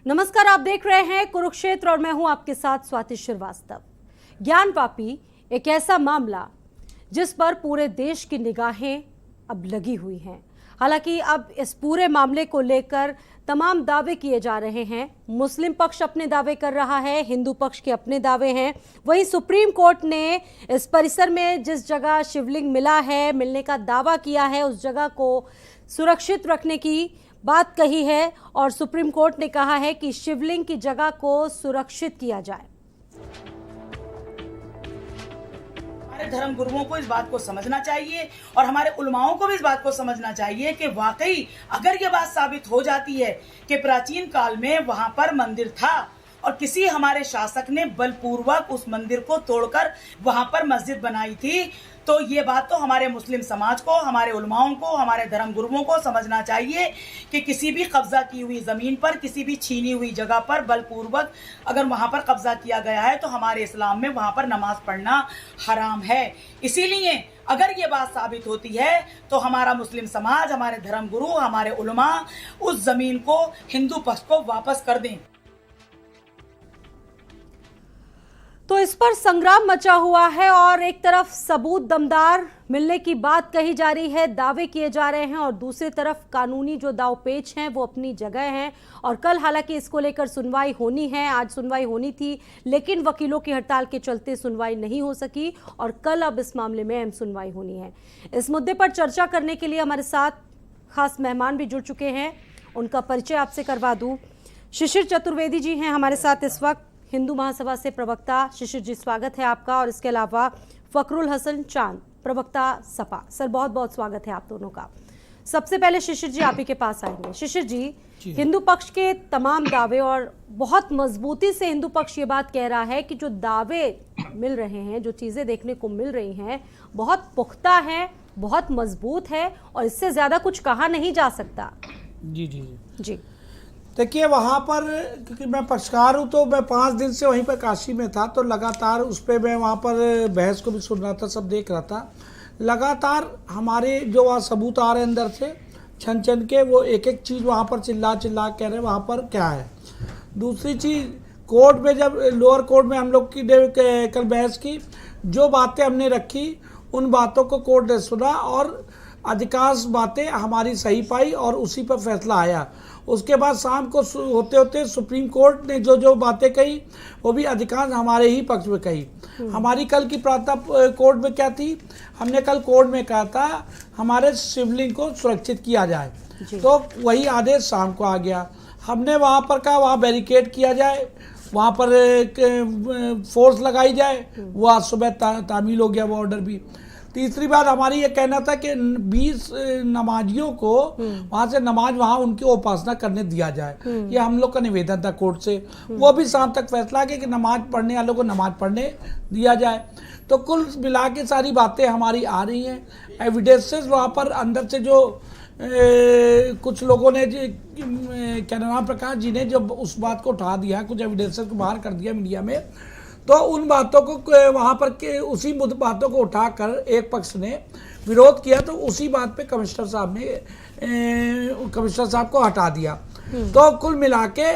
नमस्कार, आप देख रहे हैं कुरुक्षेत्र और मैं हूं आपके साथ स्वाति श्रीवास्तव। ज्ञानवापी एक ऐसा मामला जिस पर पूरे देश की निगाहें अब लगी हुई हैं। हालांकि अब इस पूरे मामले को लेकर तमाम दावे किए जा रहे हैं। मुस्लिम पक्ष अपने दावे कर रहा है, हिंदू पक्ष के अपने दावे हैं। वहीं सुप्रीम कोर्ट ने इस परिसर में जिस जगह शिवलिंग मिलने का दावा किया है, उस जगह को सुरक्षित रखने की बात कही है और सुप्रीम कोर्ट ने कहा है कि शिवलिंग की जगह को सुरक्षित किया जाए। हमारे धर्म गुरुओं को इस बात को समझना चाहिए और हमारे उलमाओं को भी इस बात को समझना चाहिए कि वाकई अगर ये बात साबित हो जाती है कि प्राचीन काल में वहां पर मंदिर था और किसी हमारे शासक ने बलपूर्वक उस मंदिर को तोड़कर वहां पर मस्जिद बनाई थी, तो ये बात तो हमारे मुस्लिम समाज को, हमारे उलमाओं को, हमारे धर्म गुरुओं को समझना चाहिए कि किसी भी कब्जा की हुई जमीन पर, किसी भी छीनी हुई जगह पर बलपूर्वक अगर वहां पर कब्जा किया गया है तो हमारे इस्लाम में वहां पर नमाज पढ़ना हराम है। इसीलिए अगर ये बात साबित होती है तो हमारा मुस्लिम समाज, हमारे धर्म गुरु, हमारे उलमा उस जमीन को हिंदू पक्ष को वापस कर दें। तो इस पर संग्राम मचा हुआ है और एक तरफ सबूत दमदार मिलने की बात कही जा रही है, दावे किए जा रहे हैं, और दूसरी तरफ कानूनी जो दावपेच हैं वो अपनी जगह हैं। और कल हालांकि इसको लेकर सुनवाई होनी है, आज सुनवाई होनी थी, लेकिन वकीलों की हड़ताल के चलते सुनवाई नहीं हो सकी और कल अब इस मामले में अहम सुनवाई होनी है। इस मुद्दे पर चर्चा करने के लिए हमारे साथ खास मेहमान भी जुड़ चुके हैं, उनका परिचय आपसे करवा दूं। शिशिर चतुर्वेदी जी हैं हमारे साथ इस वक्त, हिंदू महासभा से प्रवक्ता। शिशिर जी, स्वागत है आपका। और इसके अलावा फखरुल हसन चांद, प्रवक्ता सपा। सर, बहुत बहुत स्वागत है आप दोनों का। सबसे पहले शिशिर जी आप ही के पास आएंगे। शिशिर जी, हिंदू पक्ष के तमाम दावे, और बहुत मजबूती से हिंदू पक्ष ये बात कह रहा है कि जो दावे मिल रहे हैं, जो चीजें देखने को मिल रही हैं, बहुत पुख्ता है, बहुत मजबूत है और इससे ज्यादा कुछ कहा नहीं जा सकता। जी जी जी, देखिए, वहाँ पर क्योंकि मैं पक्षकार हूँ तो मैं 5 दिन से वहीं पर काशी में था, तो लगातार उस पर मैं वहाँ पर बहस को भी सुन रहा था, सब देख रहा था। लगातार हमारे जो वहाँ सबूत आ रहे हैं अंदर से छन छन के, वो एक एक चीज़ वहाँ पर चिल्ला चिल्ला कह रहे हैं वहाँ पर क्या है। दूसरी चीज़, कोर्ट में जब लोअर कोर्ट में हम लोग की कल बहस की, जो बातें हमने रखी उन बातों को कोर्ट ने सुना और अधिकांश बातें हमारी सही पाई और उसी पर फैसला आया। उसके बाद शाम को होते होते सुप्रीम कोर्ट ने जो जो बातें कही वो भी अधिकांश हमारे ही पक्ष में कही। हमारी कल की प्रार्थना कोर्ट में क्या थी, हमने कल कोर्ट में कहा था हमारे शिवलिंग को सुरक्षित किया जाए, तो वही आदेश शाम को आ गया। हमने वहाँ पर कहा वहाँ बैरिकेड किया जाए, वहाँ पर फोर्स लगाई जाए, वो आज सुबह तामील हो गया वो ऑर्डर भी। तीसरी बात हमारी ये कहना था कि 20 नमाजियों को वहाँ से नमाज वहाँ उनकी उपासना करने दिया जाए, ये हम लोग का निवेदन था कोर्ट से। वो भी शाम तक फैसला है कि नमाज पढ़ने वालों को नमाज पढ़ने दिया जाए। तो कुल मिला के सारी बातें हमारी आ रही हैं, एविडेंसेस वहाँ पर अंदर से जो कुछ लोगों ने क्या नाम प्रकाश जी ने जब उस बात को उठा दिया, कुछ एविडेंसेस को बाहर कर दिया मीडिया में, तो उन बातों को वहाँ पर के उसी बातों को उठाकर एक पक्ष ने विरोध किया, तो उसी बात पे कमिश्नर साहब को हटा दिया। तो कुल मिला के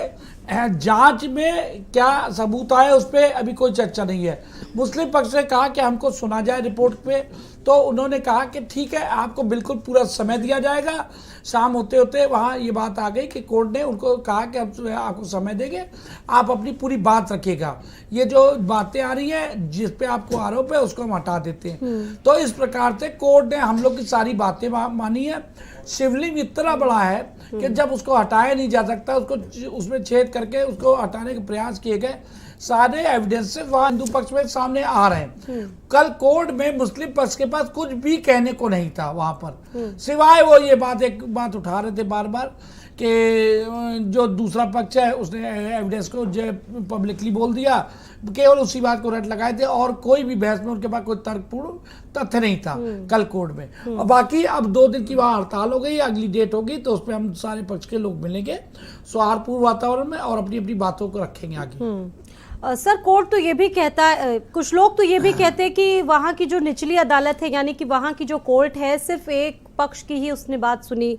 जांच में क्या सबूत आए उस पर अभी कोई चर्चा नहीं है। मुस्लिम पक्ष ने कहा कि हमको सुना जाए रिपोर्ट पे, तो उन्होंने कहा कि ठीक है, आपको बिल्कुल पूरा समय दिया जाएगा। शाम होते होते वहाँ ये बात आ गई कि कोर्ट ने उनको कहा कि हम आपको समय देंगे, आप अपनी पूरी बात रखिएगा, ये जो बातें आ रही हैं जिस पे आपको आरोप है उसको हम हटा देते हैं। तो इस प्रकार से कोर्ट ने हम लोग की सारी बातें मानी है। शिवलिंग इतना बड़ा है कि जब उसको हटाया नहीं जा सकता, उसको उसमें छेद करके उसको हटाने के प्रयास किए गए, सारे एविडेंसेस वहाँ हिंदू पक्ष में सामने आ रहे हैं। कल कोर्ट में मुस्लिम पक्ष के पास कुछ भी कहने को नहीं था वहाँ पर, सिवाय वो ये एक बात उठा रहे थे बार बार कि जो दूसरा पक्ष है उसने एविडेंस को पब्लिकली बोल दिया, केवल उसी बात को रट लगाए थे और कोई भी बहस में उनके पास कोई तर्कपूर्ण तथ्य नहीं था कल कोर्ट में। और बाकी अब 2 दिन की वहाँ हड़ताल हो गई, अगली डेट होगी तो उस पर हम सारे पक्ष के लोग मिलेंगे सौहार्दपूर्ण वातावरण में और अपनी अपनी बातों को रखेंगे आगे। सर, कोर्ट तो ये भी कहता है, कुछ लोग तो ये भी कहते हैं कि वहाँ की जो निचली अदालत है, यानी कि वहाँ की जो कोर्ट है, सिर्फ एक पक्ष की ही उसने बात सुनी,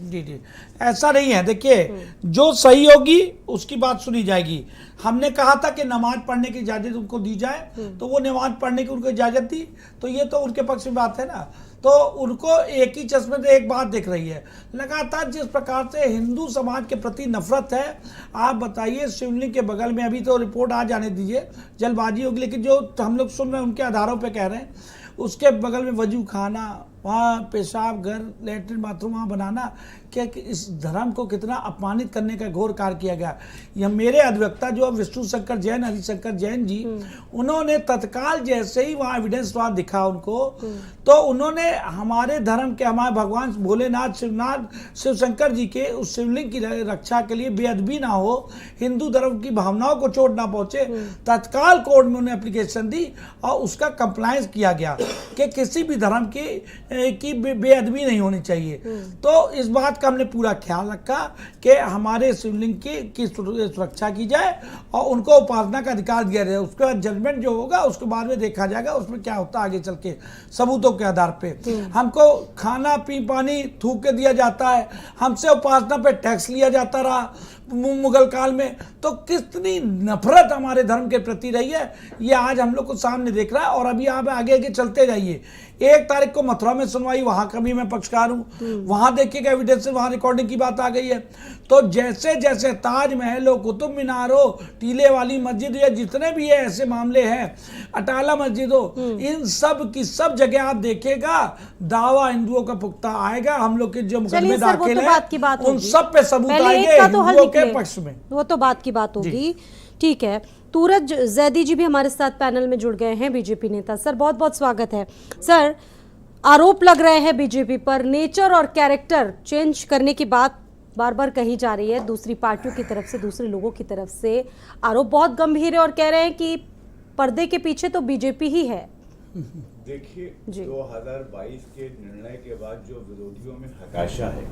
जी जी, ऐसा नहीं है। देखिए, जो सही होगी उसकी बात सुनी जाएगी। हमने कहा था कि नमाज पढ़ने की इजाज़त उनको दी जाए, तो वो नमाज पढ़ने की उनको इजाज़त दी, तो ये तो उनके पक्ष में बात है ना। तो उनको एक ही चश्मे से एक बात दिख रही है। लगातार जिस प्रकार से हिंदू समाज के प्रति नफरत है, आप बताइए, शिवलिंग के बगल में, अभी तो रिपोर्ट आ जाने दीजिए, जल्दबाजी होगी, लेकिन जो हम लोग सुन रहे हैं उनके आधारों पे कह रहे हैं, उसके बगल में वजू खाना, वहाँ पेशाब घर, लेटरिन बाथरूम वहाँ बनाना, क्या इस धर्म को कितना अपमानित करने का घोर कार्य किया गया। यह मेरे अधिवक्ता जो विष्णु शंकर जैन, हरिशंकर जैन जी, उन्होंने तत्काल जैसे ही वहाँ एविडेंस वहाँ दिखा उनको, तो उन्होंने हमारे धर्म के, हमारे भगवान भोलेनाथ शिव शंकर जी के उस शिवलिंग की रक्षा के लिए बेअदबी ना हो, हिंदू धर्म की भावनाओं को चोट ना पहुंचे, तत्काल कोर्ट में उन्हें एप्लीकेशन दी और उसका कंप्लायंस किया गया कि किसी भी धर्म की बेअदबी नहीं होनी चाहिए। तो इस बात का हमने पूरा ख्याल रखा कि हमारे शिवलिंग की सुरक्षा की जाए और उनको उपासना का अधिकार दिया जाए। उसके बाद जजमेंट जो होगा उसके बाद में देखा जाएगा उसमें क्या होता है आगे चल के, सबूतों के आधार पे। हमको खाना पी पानी थूक के दिया जाता है, हमसे उपासना पे टैक्स लिया जाता रहा मुगल काल में, तो कितनी नफरत हमारे धर्म के प्रति रही है, ये आज हम लोग को सामने देख रहा है। और अभी आप आगे आगे चलते जाइए, 1 तारीख को मथुरा में सुनवाई, वहां का भी मैं पक्षकार हूं, वहां देखिएगा एविडेंस, वहां रिकॉर्डिंग की बात आ गई है। तो जैसे जैसे ताजमहल हो, कुतुब मीनार हो, टीले वाली मस्जिद या जितने भी है ऐसे मामले हैं, अटाला मस्जिद हो, इन सब की सब जगह आप देखिएगा दावा हिंदुओं का पुख्ता आएगा। हम लोग के जो मुकदमे दाखिल हैं उन सब पे सबूत आएंगे हिंदुओं के पक्ष में, वो तो बात की बात होगी। ठीक है, तूरज जैदी जी भी हमारे साथ पैनल में जुड़ गए हैं, बीजेपी नेता। सर बहुत बहुत स्वागत है। सर, आरोप लग रहे हैं बीजेपी पर, नेचर और कैरेक्टर चेंज करने की बात बार बार कही जा रही है दूसरी पार्टियों की तरफ से, दूसरे लोगों की तरफ से। आरोप बहुत गंभीर है और कह रहे हैं कि पर्दे के पीछे तो बीजेपी ही है। देखिए, 2022 के निर्णय के बाद जो विरोधियों में हताशा है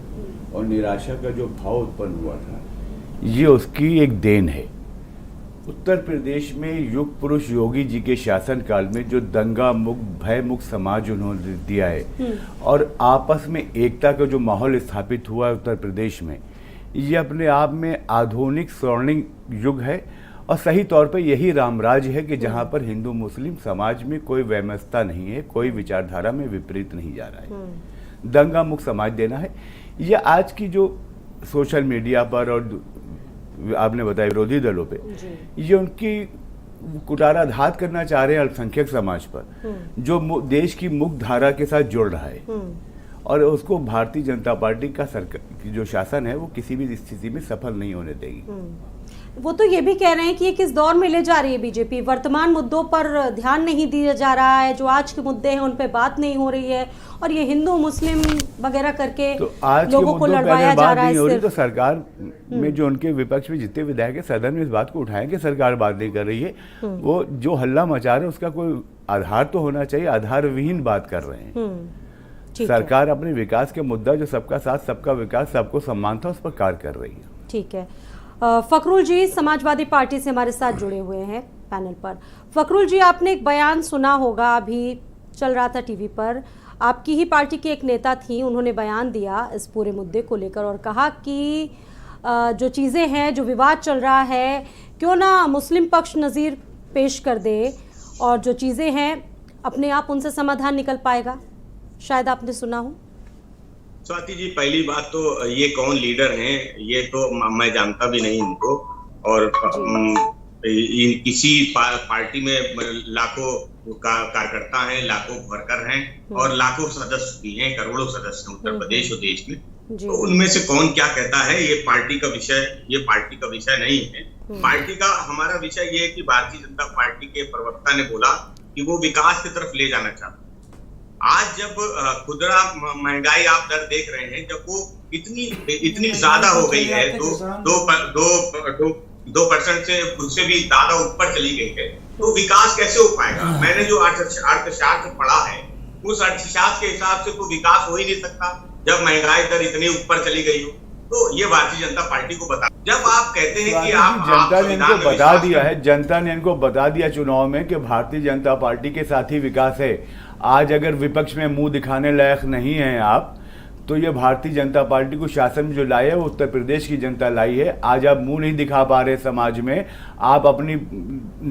और निराशा का जो भाव उत्पन्न हुआ था, ये उसकी एक देन है। उत्तर प्रदेश में युग पुरुष योगी जी के शासनकाल में जो दंगा मुक्त, भय मुक्त समाज उन्होंने दिया है और आपस में एकता का जो माहौल स्थापित हुआ है उत्तर प्रदेश में, ये अपने आप में आधुनिक स्वर्णिम युग है। और सही तौर पे यही रामराज है कि जहाँ पर हिंदू मुस्लिम समाज में कोई वैमनस्यता नहीं है, कोई विचारधारा में विपरीत नहीं जा रहा है। दंगा मुक्त समाज देना है। ये आज की जो सोशल मीडिया पर और आपने बताया विरोधी दलों पे, ये उनकी कुटाराघात करना चाह रहे हैं अल्पसंख्यक समाज पर, जो देश की मुक्त धारा के साथ जुड़ रहा है। और उसको भारतीय जनता पार्टी का सरकार जो शासन है वो किसी भी स्थिति में सफल नहीं होने देगी। वो तो ये भी कह रहे हैं कि ये किस दौर में ले जा रही है बीजेपी, वर्तमान मुद्दों पर ध्यान नहीं दिया जा रहा है, जो आज के मुद्दे हैं उन पे बात नहीं हो रही है, और ये हिंदू मुस्लिम वगैरह करके तो आज लोगों को लड़वाया जा रहा है। तो सरकार में जो उनके विपक्ष में जितने विधायक है सदन में इस बात को उठाएं कि सरकार बात नहीं कर रही है, वो जो हल्ला मचा रहे हैं उसका कोई आधार तो होना चाहिए, आधार विहीन बात कर रहे हैं। सरकार अपने विकास के मुद्दा जो सबका साथ सबका विकास सबको सम्मान था उस पर कार्य कर रही है। ठीक है, फखरुल जी समाजवादी पार्टी से हमारे साथ जुड़े हुए हैं पैनल पर। फखरुल जी, आपने एक बयान सुना होगा, अभी चल रहा था टीवी पर, आपकी ही पार्टी की एक नेता थी, उन्होंने बयान दिया इस पूरे मुद्दे को लेकर और कहा कि जो चीज़ें हैं, जो विवाद चल रहा है, क्यों ना मुस्लिम पक्ष नज़ीर पेश कर दे और जो चीज़ें हैं अपने आप उनसे समाधान निकल पाएगा। शायद आपने सुना हो। स्वाति जी, पहली बात तो ये कौन लीडर हैं ये तो मैं जानता भी नहीं इनको, और किसी पार्टी में लाखों कार्यकर्ता हैं, लाखों वर्कर हैं और लाखों सदस्य भी हैं, करोड़ों सदस्य हैं उत्तर प्रदेश और देश में। तो उनमें से कौन क्या कहता है ये पार्टी का विषय नहीं है। पार्टी का हमारा विषय ये है कि भारतीय जनता पार्टी के प्रवक्ता ने बोला कि वो विकास की तरफ ले जाना चाहता है। आज जब खुदरा महंगाई आप दर देख रहे हैं, जब वो इतनी ज्यादा हो गई है, 2% से उससे भी ज्यादा ऊपर चली गई है, तो विकास कैसे हो पाएगा? मैंने जो अर्थशास्त्र पढ़ा है उस अर्थशास्त्र के हिसाब से तो विकास हो ही नहीं सकता जब महंगाई दर इतनी ऊपर चली गई हो। तो ये भारतीय जनता पार्टी को बता, जब आप कहते हैं कि जनता ने इनको बता दिया है, जनता ने इनको बता दिया चुनाव में कि भारतीय जनता पार्टी के साथ ही विकास है। आज अगर विपक्ष में मुंह दिखाने लायक नहीं है आप, तो ये भारतीय जनता पार्टी को शासन में जो लाए है वो उत्तर प्रदेश की जनता लाई है। आज आप मुंह नहीं दिखा पा रहे समाज में, आप अपनी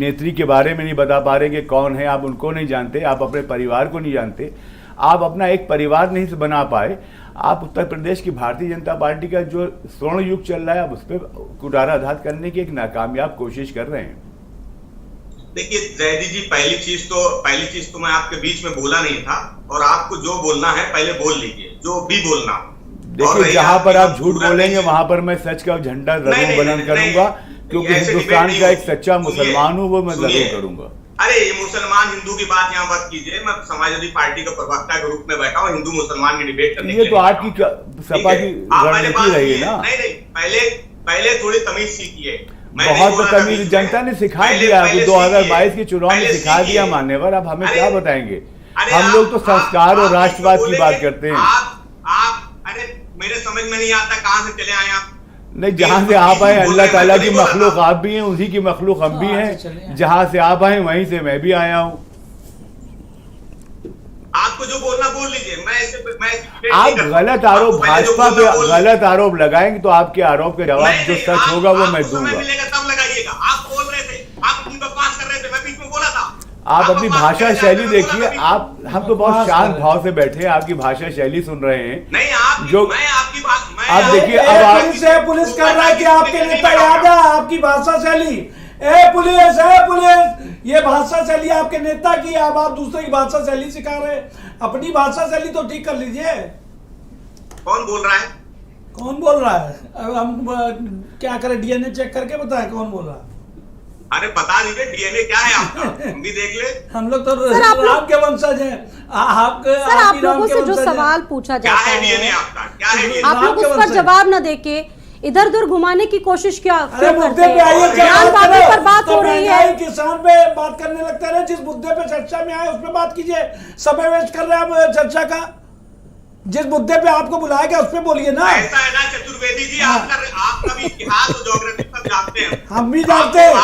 नेत्री के बारे में नहीं बता पा रहे कि कौन है, आप उनको नहीं जानते, आप अपने परिवार को नहीं जानते, आप अपना एक परिवार नहीं बना पाए। आप उत्तर प्रदेश की भारतीय जनता पार्टी का जो स्वर्ण युग चल रहा है आप उस पर कुठाराघात करने की एक नाकामयाब कोशिश कर रहे हैं। देखिए जयदीप जी, पहली चीज तो मैं आपके बीच में बोला नहीं था, और आपको जो बोलना है पहले बोल लीजिए, जो भी बोलना हो। देखिए जहां पर आप झूठ बोलेंगे वहां पर मैं सच का झंडा जरूर बुलंद करूंगा, क्योंकि हिंदुस्तान का एक सच्चा मुसलमान हूं, वो मैं जरूर करूंगा। अरे ये मुसलमान हिंदू की बात यहाँ मत कीजिए, मैं समाजवादी पार्टी का प्रवक्ता के रूप में बैठा हूँ, हिंदू मुसलमान की डिबेट करने के लिए। ये तो आपकी सपा की रणनीति रही है ना। नहीं, पहले थोड़ी तमीज सीखिए। बहुत तमीज जनता ने सिखा दिया, 2022 के चुनाव में सिखा दिया मान्यवर। अब हमें क्या बताएंगे? हम लोग तो संस्कार और राष्ट्रवाद की बात करते हैं। अरे मेरे समझ में नहीं आता कहाँ से चले आए आप। नहीं, जहां से आप आए अल्लाह ताला की मखलूक आप भी हैं, उसी की मखलूक हम भी हैं। जहां से आप आए वहीं से मैं भी आया हूं। आपको जो बोलना बोल लीजिए, मैं आप गलत आरोप भाजपा पे गलत आरोप लगाएंगे तो आपके आरोप का जवाब जो सच होगा वो मैं दूंगा। तब लगाइएगा। आप बोल रहे थे, आप अपनी बकवास कर रहे थे, मैं बीच में बोला था। आप अपनी भाषा शैली देखिए। आप हम तो बहुत शांत भाव से बैठे हैं, आपकी भाषा शैली सुन रहे हैं। नहीं, आप जो मैं आपकी बात आप देखिए, अब आप पुलिस कर रहा है कि आपके नेता याद है आपकी भाषा शैली। ए पुलिस, ये भाषा शैली आपके नेता की, अब आप दूसरे की भाषा शैली सिखा रहे हैं। अपनी भाषा शैली तो ठीक कर लीजिए। कौन बोल रहा है? कौन बोल रहा है? अब हम क्या करें, डीएनए चेक करके बताएं कौन बोल रहा है? अरे बता दीजिए डीएनए क्या है आपका, हम भी देख ले। हम लोग तो राम के वंशज हैं। सर आप लोगों से जो सवाल पूछा जाता है डीएनए आपका क्या है, आप लोग उस पर जवाब न देके इधर उधर घुमाने की कोशिश क्या अरे करते हैं? ज्ञानवापी पर बात हो रही है, किसान पे बात करने लगते रहे। जिस मुद्दे पे चर्चा में आए उस पे बात कीजिए। समय वेस्ट कर रहे हैं आप चर्चा का। जिस मुद्दे पे आपको बुलाया गया उस पे बोलिए ना। ऐसा है ना चतुर्वेदी जी, आपका भी इतिहास और ज्योग्राफी सब जानते हैं। हम भी जानते हैं,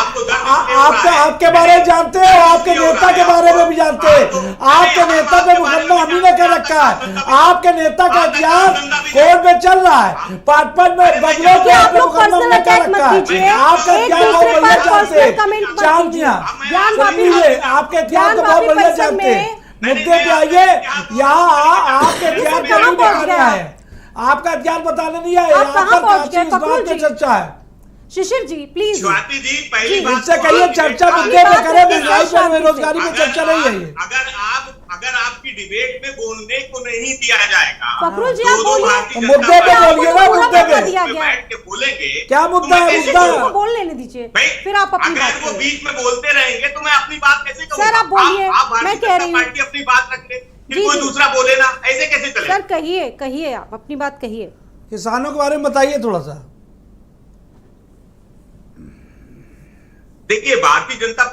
आपके बारे में जानते हैं, आपके नेता के बारे में भी जानते हैं। आपके नेता पे मुकदमा हम ही ने कर रखा है। आपके नेता का इतिहास कोर्ट में चल रहा है। पाटपन में बदलों पे आपने मुकदमा में कर रखा है। आपका इतिहास बहुत बढ़िया जानते हैं। चांदिया आपके इतिहास को बहुत बढ़िया जानते हैं। मुद्दे पे आइए। यहाँ आपके इतिहास को नहीं बताना है, आपका इतिहास बताने नहीं आए। यहाँ पर इस बात पे चर्चा है। शिशिर जी प्लीज। स्वाति जी पहली बात इनसे कहिए चर्चा मुद्दे पे करें, बेरोजगारी पे चर्चा नहीं है। अगर आपकी डिबेट में बोलने को नहीं दिया जाएगा, फखरुल जी आप बोलिए, मुद्दे पे बोलिए ना। मुद्दे पे बैठ के बोलेंगे। क्या मुद्दा है? मुद्दा बोल लेने दीजिए, फिर आप अपनी बात अगर वो बीच में बोलते रहेंगे तो मैं अपनी बात कैसे कहूँगा? सर आप बोलिए, मैं कह रही हूँ पार्टी अपनी बात रख ले, फिर कोई दूसरा बोले ना, ऐसे कैसे चले? सर कहिए आप अपनी बात कहिए। किसानों के बारे में बताइए थोड़ा सा। देखिए भारतीय जनता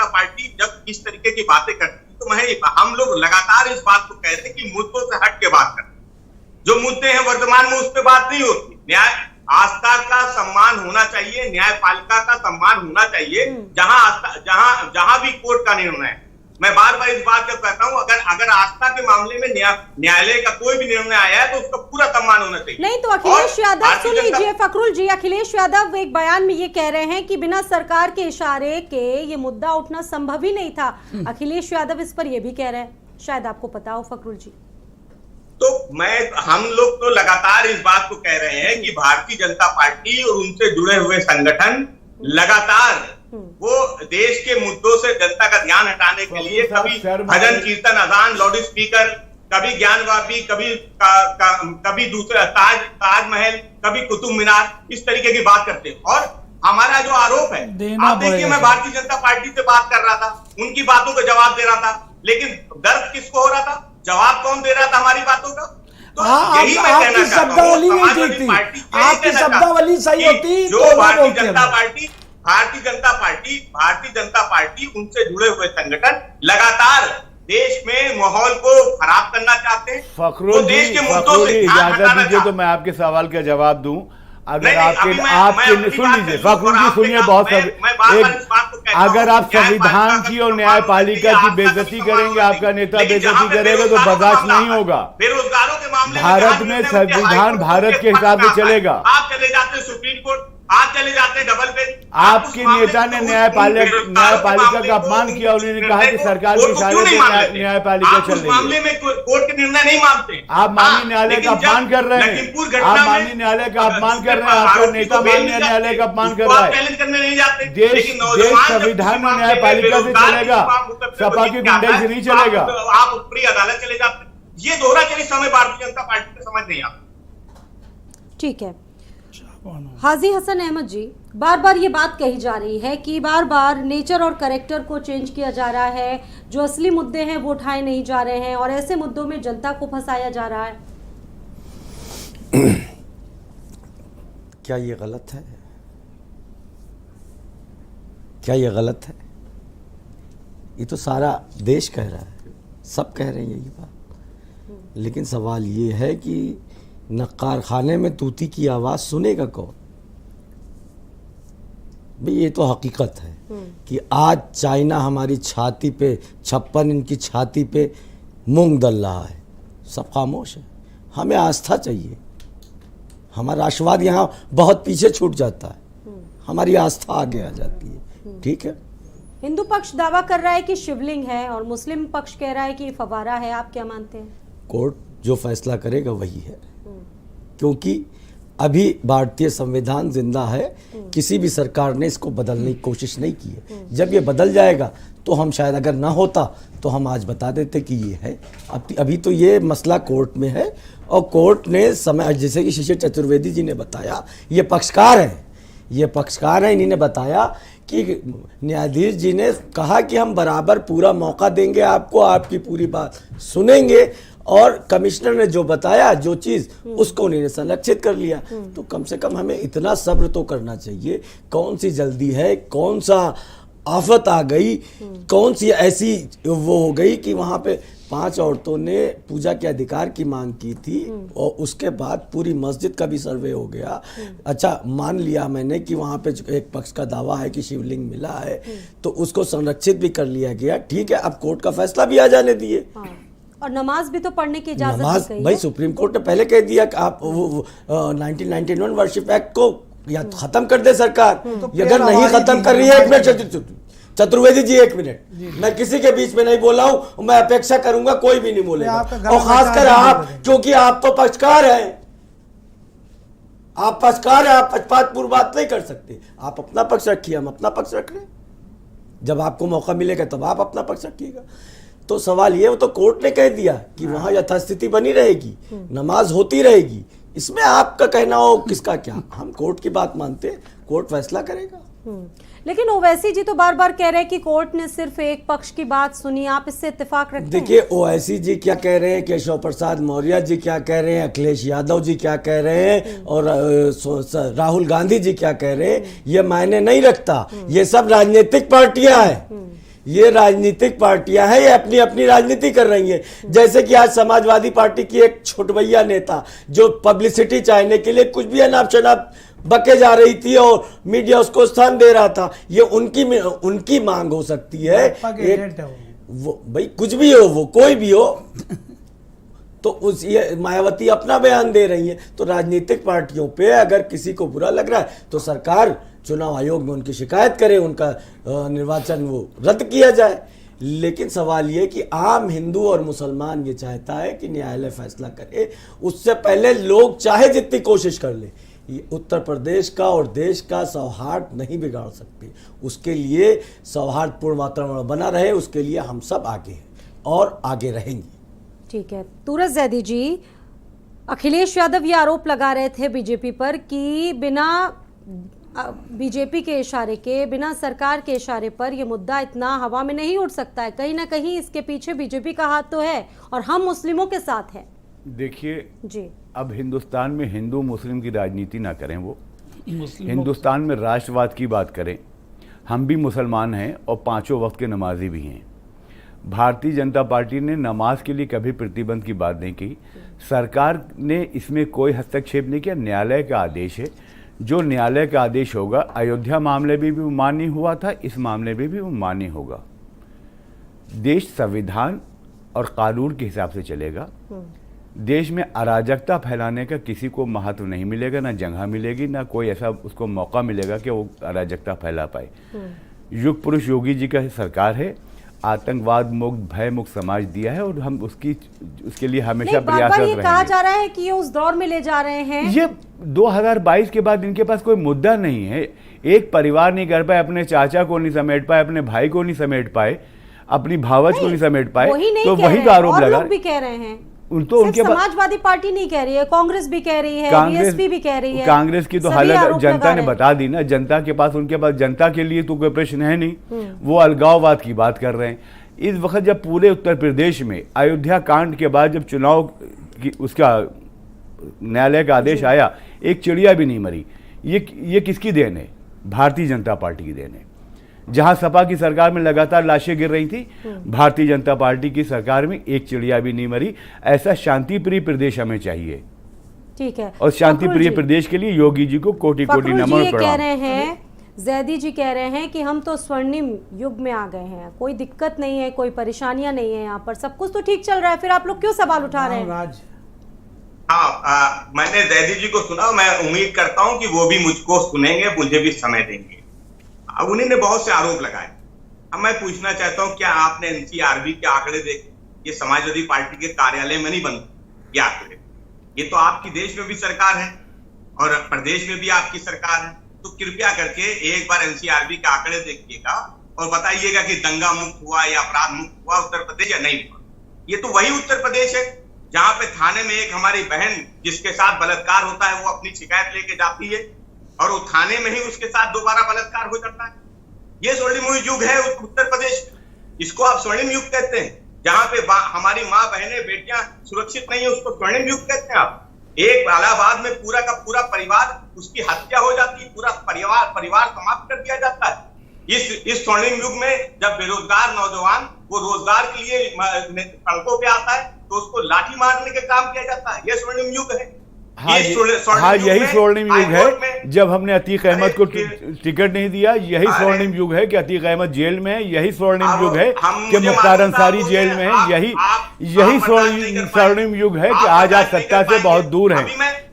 पार्टी जब इस तरीके की बातें करती है तो हम लोग लगातार इस बात को कहते हैं कि मुद्दों से हट के बात करते हैं। जो मुद्दे हैं वर्तमान में उस पर बात नहीं होती। न्याय आस्था का सम्मान होना चाहिए, न्यायपालिका का सम्मान होना चाहिए। जहां भी कोर्ट का निर्णय है, मैं बार बार इस बात को कहता हूं, अगर आस्था के मामले में न्यायालय का कोई भी निर्णय आया है तो उसका पूरा सम्मान होना चाहिए। नहीं तो अखिलेश यादव सुन लीजिए, फखरुल जी, अखिलेश यादव एक बयान में ये कह रहे हैं कि बिना सरकार के इशारे के ये मुद्दा उठना संभव ही नहीं था। अखिलेश यादव इस पर ये भी कह रहे हैं, शायद आपको पता हो फखरुल जी। तो हम लोग तो लगातार इस बात को कह रहे हैं कि भारतीय जनता पार्टी और उनसे जुड़े हुए संगठन लगातार वो देश के मुद्दों से जनता का ध्यान हटाने के लिए कभी भजन कीर्तन अजान लाउड स्पीकर, कभी ज्ञानवापी, कभी दूसरा ताजमहल, कभी कुतुब मीनार, इस तरीके की बात करते हैं। और हमारा जो आरोप है, आप देखिए मैं भारतीय जनता पार्टी से बात कर रहा था, उनकी बातों का जवाब दे रहा था, लेकिन दर्द किसको हो रहा था? जवाब कौन दे रहा था हमारी बातों का? तो यही मैं कहना चाहता हूं, आपकी शब्दावली सही होती जो भारतीय जनता पार्टी उनसे जुड़े हुए संगठन लगातार देश में माहौल को खराब करना चाहते हैं। फखरुल जी, इजाजत दीजिए तो मैं आपके सवाल का जवाब दूं। अगर आपके सुन लीजिए फखरुल जी, सुनिए बहुत सब अगर आप संविधान की और न्यायपालिका की बेइज्जती करेंगे, आपका नेता बेइज्जती करेगा तो बर्दाश्त नहीं होगा। बेरोजगारों के मामले भारत में संविधान भारत के हिसाब से चलेगा। आप चले जाते हैं सुप्रीम कोर्ट, आप चले जाते हैं डबल बेंच। आपके नेता ने न्यायपालिका का अपमान किया, उन्होंने कहा कि सरकार के इशारे पे न्यायपालिका चल रही है। मामले में कोर्ट के निर्णय नहीं मानते। आप माननीय न्यायालय का अपमान कर रहे हैं, आप माननीय न्यायालय का अपमान कर रहे हैं, आपका नेता माननीय न्यायालय का अपमान कर रहा है। चैलेंज करने नहीं जाते। देश संविधान और न्यायपालिका से चलेगा, सपा की गुंडाई से नहीं चलेगा। आप ऊपरी अदालत चले जाते। ये दोहरा चरित्र समय भारतीय जनता पार्टी को समझ नहीं आता। ठीक है हाजी हसन अहमद जी, बार बार ये बात कही जा रही है कि बार बार नेचर और कैरेक्टर को चेंज किया जा रहा है, जो असली मुद्दे हैं वो उठाए नहीं जा रहे हैं और ऐसे मुद्दों में जनता को फंसाया जा रहा है। क्या ये गलत है? क्या ये गलत है? ये तो सारा देश कह रहा है, सब कह रहे हैं यही बात। लेकिन सवाल ये है कि नक्कार खाने में तूती की आवाज़ सुनेगा कौन? भाई ये तो हकीकत है कि आज चाइना हमारी छाती पे 56 इंच की छाती पे मूंग दल रहा है, सब खामोश है। हमें आस्था चाहिए, हमारा राष्ट्रवाद यहाँ बहुत पीछे छूट जाता है, हमारी आस्था आगे आ जाती है। ठीक है, हिंदू पक्ष दावा कर रहा है कि शिवलिंग है और मुस्लिम पक्ष कह रहा है कि फवारा है, आप क्या मानते हैं? कोर्ट जो फैसला करेगा वही है, क्योंकि अभी भारतीय संविधान जिंदा है, किसी भी सरकार ने इसको बदलने की कोशिश नहीं की है। जब ये बदल जाएगा तो हम शायद, अगर ना होता तो हम आज बता देते कि ये है। अभी तो ये मसला कोर्ट में है और कोर्ट ने समय, जैसे कि शिशिर चतुर्वेदी जी ने बताया, ये पक्षकार हैं, इन्हीं ने बताया कि न्यायाधीश जी ने कहा कि हम बराबर पूरा मौका देंगे आपको, आपकी पूरी बात सुनेंगे, और कमिश्नर ने जो बताया जो चीज उसको उन्होंने संरक्षित कर लिया। तो कम से कम हमें इतना सब्र तो करना चाहिए। कौन सी जल्दी है, कौन सा आफत आ गई, कौन सी ऐसी वो हो गई कि वहां पे 5 औरतों ने पूजा के अधिकार की मांग की थी और उसके बाद पूरी मस्जिद का भी सर्वे हो गया। अच्छा, मान लिया मैंने कि वहां पे एक पक्ष का दावा है कि शिवलिंग मिला है, तो उसको संरक्षित भी कर लिया गया। ठीक है, अब कोर्ट का फैसला भी आ जाने दिए। और नमाज भी तो पढ़ने की इजाजत नमाज, दी गई भाई है। सुप्रीम कोर्ट ने पहले कह दिया कि आप 1991 वर्शिप एक्ट को या खत्म कर दे सरकार। ये अगर नहीं खत्म कर रही है, एक मिनट चतुर्वेदी जी, एक मिनट, मैं किसी के बीच में नहीं बोला हूं, मैं अपेक्षा करूंगा कोई भी नहीं बोलेगा, और खासकर आप, क्योंकि आप तो पक्षकार हैं, आप पक्षपातपूर्ण बात नहीं कर सकते। आप अपना पक्ष रखिए, हम अपना पक्ष रख रहे हैं। जब आपको मौका मिलेगा तब आप अपना पक्ष रखिएगा। तो सवाल ये, वो तो कोर्ट ने कह दिया कि वहां यथास्थिति बनी रहेगी, नमाज होती रहेगी। इसमें आपका कहना हो किसका क्या, हम कोर्ट की बात मानते हैं, कोर्ट फैसला करेगा। लेकिन ओवैसी जी तो बार बार कह रहे हैं कि कोर्ट ने सिर्फ एक पक्ष की बात सुनी, आप इससे इत्तेफाक रखते हैं? देखिए, ओवैसी जी क्या कह रहे हैं, केशव प्रसाद मौर्य जी क्या कह रहे हैं, अखिलेश यादव जी क्या कह रहे हैं, और राहुल गांधी जी क्या कह रहे हैं, ये मायने नहीं रखता। ये सब राजनीतिक पार्टियां हैं, ये राजनीतिक पार्टियां हैं, ये अपनी अपनी राजनीति कर रही हैं। जैसे कि आज समाजवादी पार्टी की एक छोटभैया नेता जो पब्लिसिटी चाहने के लिए कुछ भी अनाप शनाप बके जा रही थी और मीडिया उसको स्थान दे रहा था, ये उनकी मांग हो सकती है। वो भाई कुछ भी हो, वो कोई भी हो, तो ये मायावती अपना बयान दे रही है। तो राजनीतिक पार्टियों पे अगर किसी को बुरा लग रहा है तो सरकार चुनाव आयोग में उनकी शिकायत करे, उनका निर्वाचन वो रद्द किया जाए। लेकिन सवाल ये कि आम हिंदू और मुसलमान ये चाहता है कि न्यायालय फैसला करे, उससे पहले लोग चाहे जितनी कोशिश कर ले, ये उत्तर प्रदेश का और देश का सौहार्द नहीं बिगाड़ सकते। उसके लिए सौहार्दपूर्ण वातावरण बना रहे, उसके लिए हम सब आगे हैं और आगे रहेंगे। ठीक है, तुरज जैदी जी, अखिलेश यादव ये आरोप लगा रहे थे बीजेपी पर कि बिना बीजेपी के इशारे के, बिना सरकार के इशारे पर यह मुद्दा इतना हवा में नहीं उड़ सकता है। कहीं ना कहीं इसके पीछे बीजेपी का हाथ तो है और हम मुस्लिमों के साथ हैं। देखिए जी, अब हिंदुस्तान में हिंदू मुस्लिम की राजनीति ना करें, वो हिंदुस्तान में राष्ट्रवाद की बात करें। हम भी मुसलमान हैं और 5 वक्त के नमाजी भी हैं। भारतीय जनता पार्टी ने नमाज के लिए कभी प्रतिबंध की बात नहीं की। सरकार ने इसमें कोई हस्तक्षेप नहीं किया, न्यायालय का आदेश है। जो न्यायालय का आदेश होगा, अयोध्या मामले में भी वो मान्य हुआ था, इस मामले में भी वो मान्य होगा। देश संविधान और कानून के हिसाब से चलेगा। देश में अराजकता फैलाने का किसी को महत्व नहीं मिलेगा, ना जगह मिलेगी, ना कोई ऐसा उसको मौका मिलेगा कि वो अराजकता फैला पाए। युग पुरुष योगी जी का सरकार है, आतंकवाद मुक्त, भय मुक्त समाज दिया है और हम उसके लिए हमेशा प्रयासरत रहेंगे। ये कहा जा रहा है कि ये उस दौर में ले जा रहे हैं। ये 2022 के बाद इनके पास कोई मुद्दा नहीं है। एक परिवार नहीं कर पाए, अपने चाचा को नहीं समेट पाए, अपने भाई को नहीं समेट पाए, अपनी भावज को नहीं समेट पाए, तो वही तो आरोप लगा। लोग भी कह रहे हैं, तो उनके समाजवादी पार्टी नहीं कह रही है, कांग्रेस भी कह रही है, बीएसपी भी कह रही है। कांग्रेस की तो हालत जनता ने बता दी ना। जनता के पास, उनके पास जनता के लिए तो कोई प्रश्न है नहीं, वो अलगाववाद की बात कर रहे हैं। इस वक्त जब पूरे उत्तर प्रदेश में अयोध्या कांड के बाद जब चुनाव की उसका न्यायालय का आदेश आया, एक चिड़िया भी नहीं मरी। ये किसकी देन है? भारतीय जनता पार्टी की देन है। जहां सपा की सरकार में लगातार लाशें गिर रही थी, भारतीय जनता पार्टी की सरकार में एक चिड़िया भी नहीं मरी। ऐसा शांति प्रिय प्रदेश हमें चाहिए। ठीक है, और शांति प्रिय प्रदेश के लिए योगी जी को कोटि कोटि नमन और प्रणाम। कह रहे हैं, जैदी जी कह रहे हैं कि हम तो स्वर्णिम युग में आ गए हैं, कोई दिक्कत नहीं है, कोई परेशानियां नहीं है, यहाँ पर सब कुछ तो ठीक चल रहा है, फिर आप लोग क्यों सवाल उठा रहे हैं? मैंने जैदी जी को सुना, मैं उम्मीद करता हूँ कि वो भी मुझको सुनेंगे, मुझे भी समय देंगे। अब उन्होंने बहुत से आरोप लगाए। अब मैं पूछना चाहता हूं, क्या आपने एनसीआरबी के आंकड़े देखे? ये समाजवादी पार्टी के कार्यालय में नहीं बनते ये आंकड़े, ये तो आपकी देश में भी सरकार है और प्रदेश में भी आपकी सरकार है। तो कृपया करके एक बार एनसीआरबी के आंकड़े देखिएगा और बताइएगा कि दंगा मुक्त हुआ या अपराध मुक्त हुआ उत्तर प्रदेश या नहीं हुआ। ये तो वही उत्तर प्रदेश है जहां पे थाने में एक हमारी बहन जिसके साथ बलात्कार होता है, वो अपनी शिकायत लेके जाती है और वो थाने में ही उसके साथ दोबारा बलात्कार हो जाता है। ये स्वर्णिम युग है उत्तर प्रदेश, इसको आप स्वर्णिम युग कहते हैं। जहां पे हमारी माँ बहनें बेटियां सुरक्षित नहीं है, उसको स्वर्णिम युग कहते हैं आप। एक इलाहाबाद में पूरा का पूरा परिवार, उसकी हत्या हो जाती है, पूरा परिवार समाप्त कर दिया जाता है। इस स्वर्णिम युग में जब बेरोजगार नौजवान वो रोजगार के लिए सड़कों पे आता है तो उसको लाठी मारने का काम किया जाता है। ये स्वर्णिम युग है। हाँ, यही स्वर्णिम युग है जब हमने अतीक अहमद को टिकट नहीं दिया। यही स्वर्णिम युग है कि अतीक अहमद जेल में है। यही स्वर्णिम युग है कि मुख्तार अंसारी जेल में है। यही स्वर्णिम युग है कि आज आप सत्ता से बहुत दूर हैं,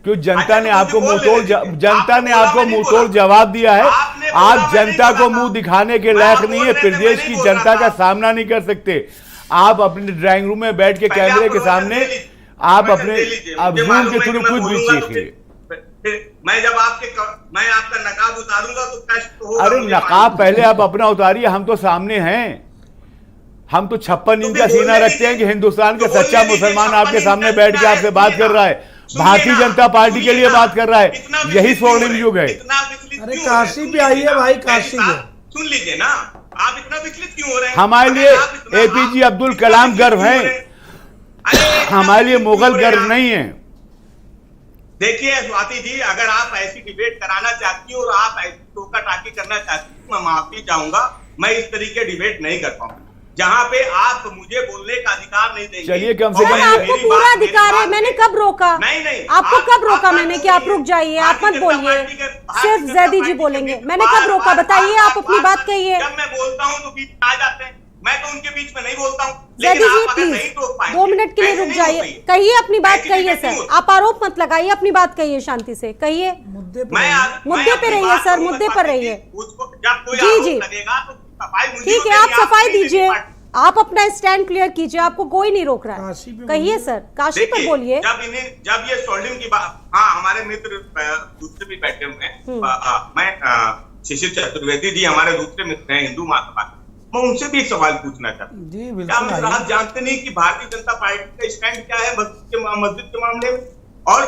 क्यों जनता ने आपको मुंहतोड़ जवाब दिया है। आप जनता को मुंह दिखाने के लायक नहीं है, प्रदेश की जनता का सामना नहीं कर सकते। आप अपने ड्राइंग रूम में बैठ के कैमरे के सामने आप अपने जूम के थ्रू खुद भी सीखिए। मैं आपका नकाब उतारूंगा तो कष्ट होगा। अरे नकाब पहले आप अपना उतारिए, हम तो सामने हैं। हम तो 56 इंच का सीना रखते हैं कि हिंदुस्तान का सच्चा मुसलमान आपके सामने बैठ के आपसे बात कर रहा है, भारतीय जनता पार्टी के लिए बात कर रहा है। यही स्वर्णिम युग है। अरे काशी पे आइए भाई, काशी पे सुन लीजिए ना। आप इतना विचलित क्यों हो रहे हैं? हमारे लिए एपीजे अब्दुल कलाम गर्व है, हमारे लिए मुगल गर्व नहीं है। देखिए स्वाति जी, अगर आप ऐसी डिबेट कराना चाहती हो और आप ऐसी टोका टाकी करना चाहती हो, मैं माफी चाहूंगा, मैं इस तरीके डिबेट नहीं कर पाऊंगा जहां पे आप मुझे बोलने का अधिकार नहीं देंगे। चलिए कम से कम आपको पूरा अधिकार है। मैंने कब रोका? नहीं, आपको कब रोका मैंने कि आप रुक जाइए, आप मत बोलिए, सिर्फ जैदी जी बोलेंगे। मैंने कब रोका बताइए, आप अपनी बात कहिए। जब मैं बोलता हूँ तो बीच में आ जाते हैं, मैं तो उनके बीच में नहीं बोलता हूँ। जैदी जी प्लीज 2 मिनट के लिए रुक जाइए, कहिए अपनी बात कहिए सर। आप आरोप मत लगाइए, अपनी बात कहिए, शांति से कहिए। मुद्दे पे रहिए सर, मुद्दे पर रहिए। जी ठीक है, आप सफाई दीजिए, आप अपना स्टैंड क्लियर कीजिए, आपको कोई नहीं रोक रहा है। कहिए सर, काशी पर बोलिए। जब ये स्वर्णिम की बात, हाँ हमारे मित्र दूसरे भी बैठे हुए हैं, मैं शिशिर चतुर्वेदी जी हमारे दूसरे मित्र हैं हिंदू महासभा, मैं उनसे भी एक सवाल पूछना चाहता हूँ। क्या मित्र आप जानते नहीं कि भारतीय जनता पार्टी का स्टैंड क्या है मस्जिद के मामले में, और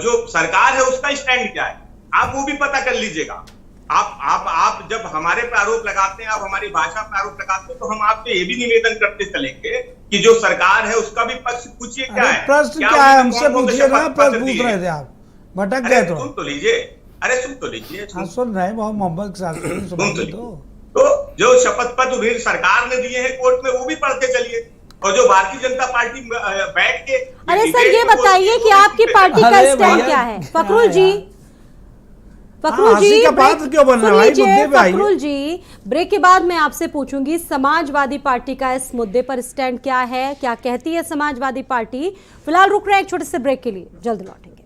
जो सरकार है उसका स्टैंड क्या है? आप वो भी पता कर लीजिएगा। आप जब हमारे पे आरोप लगाते हैं, आप हमारी भाषा पे आरोप लगाते हैं, तो हम आपसे ये भी निवेदन करते चलेंगे कि जो सरकार है उसका भी पक्ष पूछिए। क्या है प्रश्न, क्या है हमसे पूछिए ना। प्रश्न पूछ रहे थे आप, भटक गए। सुन तो लीजिए, अरे सुन तो लीजिए। सुन रहे हैं मोहम्मद के साथ। तो जो शपथ पत्र सरकार ने दिए हैं कोर्ट में, वो भी पढ़ के चलिए। और जो भारतीय जनता पार्टी बैठ के, अरे सर ये बताइए कि आपकी पार्टी का स्टैंड क्या है? फकरुल जी फखरुल हंसी जी का पात्र क्यों बन रहा है भाई? सुन लीजिए, मुद्दे पे आइए। फखरुल जी, ब्रेक के बाद मैं आपसे पूछूंगी समाजवादी पार्टी का इस मुद्दे पर स्टैंड क्या है, क्या कहती है समाजवादी पार्टी। फिलहाल रुक रहे हैं एक छोटे से ब्रेक के लिए, जल्द लौटेंगे।